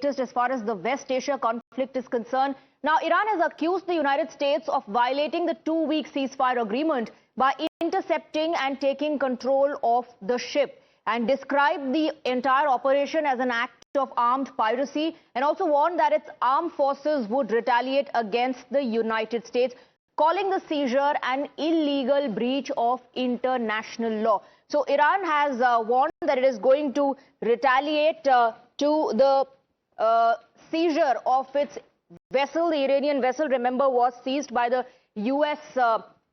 latest as far as the West Asia conflict is concerned. Now, Iran has accused the United States of violating the two-week ceasefire agreement by intercepting and taking control of the ship, and described the entire operation as an act of armed piracy, and also warned that its armed forces would retaliate against the United States, calling the seizure an illegal breach of international law. So Iran has warned that it is going to retaliate to the seizure of its vessel. The Iranian vessel, remember, was seized by the U.S.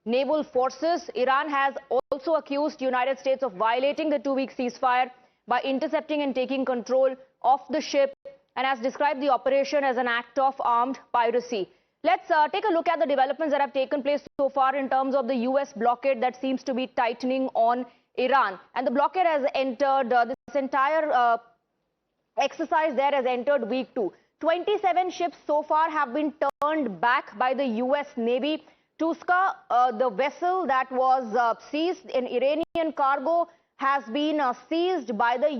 Naval forces. Iran has also accused the United States of violating the two-week ceasefire by intercepting and taking control of the ship, and has described the operation as an act of armed piracy. Let's take a look at the developments that have taken place so far in terms of the U.S. blockade that seems to be tightening on Iran. And the blockade has entered, this entire exercise there has entered week 2. 27 ships so far have been turned back by the U.S. Navy. Tuska, the vessel that was seized in Iranian cargo, has been seized by the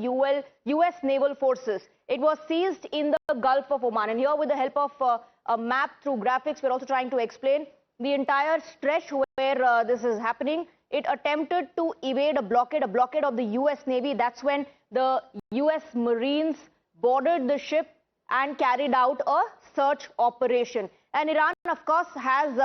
U.S. Naval forces. It was seized in the Gulf of Oman. And here, with the help of a map through graphics, we're also trying to explain the entire stretch where this is happening. It attempted to evade a blockade of the U.S. Navy. That's when the U.S. Marines boarded the ship and carried out a search operation. And Iran, of course, has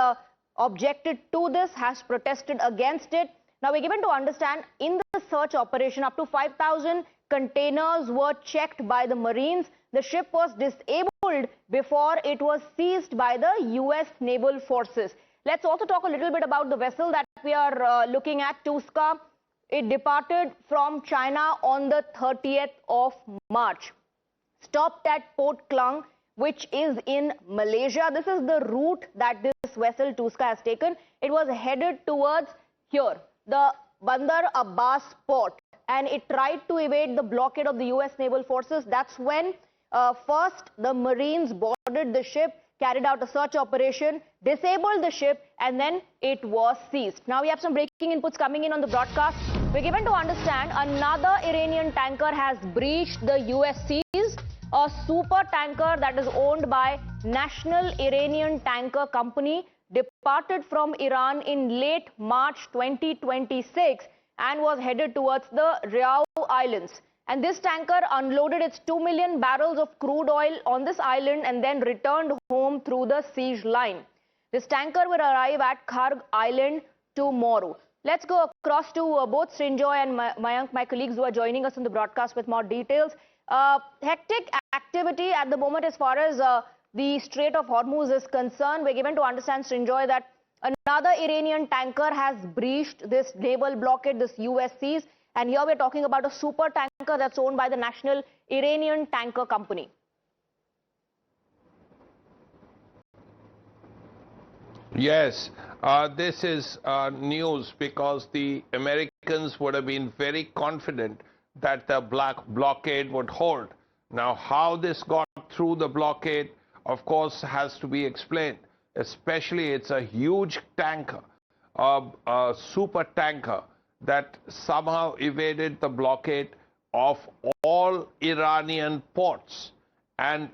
objected to this, has protested against it. Now, we're given to understand in the search operation, up to 5,000 containers were checked by the Marines. The ship was disabled before it was seized by the U.S. Naval forces. Let's also talk a little bit about the vessel that we are looking at, Tuska. It departed from China on the 30th of March. Stopped at Port Klang, which is in Malaysia. This is the route that this vessel, Tuska, has taken. It was headed towards here, the Bandar Abbas port, and it tried to evade the blockade of the U.S. Naval forces. That's when first the Marines boarded the ship, carried out a search operation, disabled the ship, and then it was seized. Now we have some breaking inputs coming in on the broadcast. We're given to understand another Iranian tanker has breached the U.S. seas. A super tanker that is owned by National Iranian Tanker Company departed from Iran in late March 2026 and was headed towards the Kharg Islands. And this tanker unloaded its 2 million barrels of crude oil on this island and then returned home through the siege line. This tanker will arrive at Kharg Island tomorrow. Let's go across to both Srinjoy and Mayank, my colleagues who are joining us on the broadcast with more details. Hectic activity at the moment as far as the Strait of Hormuz is concerned. We're given to understand, Srinjoy, that another Iranian tanker has breached this naval blockade, this U.S. seas. And here we're talking about a super tanker that's owned by the National Iranian Tanker Company. Yes, this is news because the Americans would have been very confident that the blockade would hold. Now, how this got through the blockade, of course, has to be explained. Especially, it's a huge tanker, a super tanker that somehow evaded the blockade of all Iranian ports and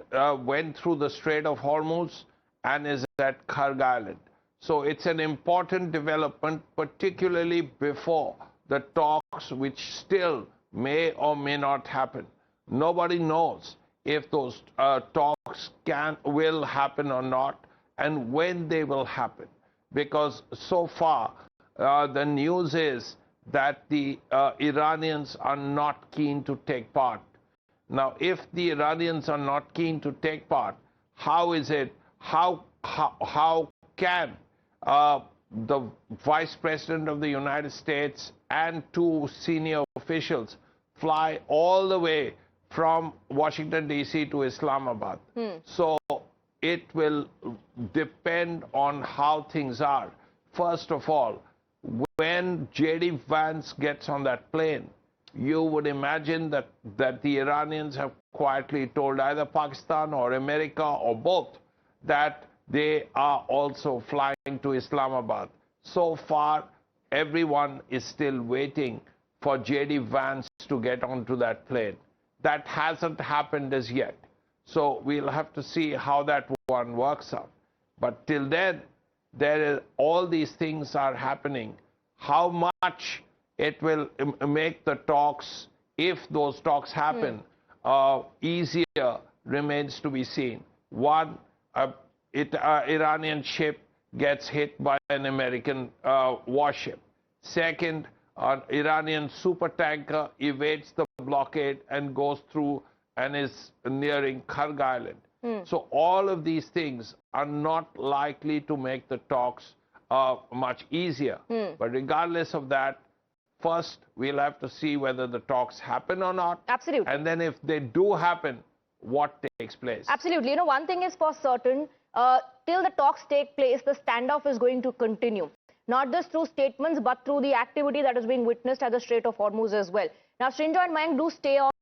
went through the Strait of Hormuz and is at Kharg Island. So it's an important development, particularly before the talks, which still may or may not happen. Nobody knows if those talks will happen or not, and when they will happen. Because so far, the news is that the Iranians are not keen to take part. Now, if the Iranians are not keen to take part, how is it, how can the Vice President of the United States and 2 senior officials fly all the way from Washington, D.C. to Islamabad? So it will depend on how things are. First of all, when J.D. Vance gets on that plane, you would imagine that the Iranians have quietly told either Pakistan or America or both that they are also flying to Islamabad. So far, everyone is still waiting for J.D. Vance to get onto that plane. That hasn't happened as yet. So we'll have to see how that one works out. But till then, all these things are happening. How much it will make the talks, if those talks happen, easier remains to be seen. One, Iranian ship gets hit by an American warship. Second, an Iranian supertanker evades the blockade and goes through and is nearing Kharg Island. So all of these things are not likely to make the talks much easier. But regardless of that, first we'll have to see whether the talks happen or not. Absolutely. And then if they do happen, what takes place. Absolutely. You know, one thing is for certain, till the talks take place, the standoff is going to continue. Not just through statements, but through the activity that is being witnessed at the Strait of Hormuz as well. Now, Srinjoy and Mayank, do stay on.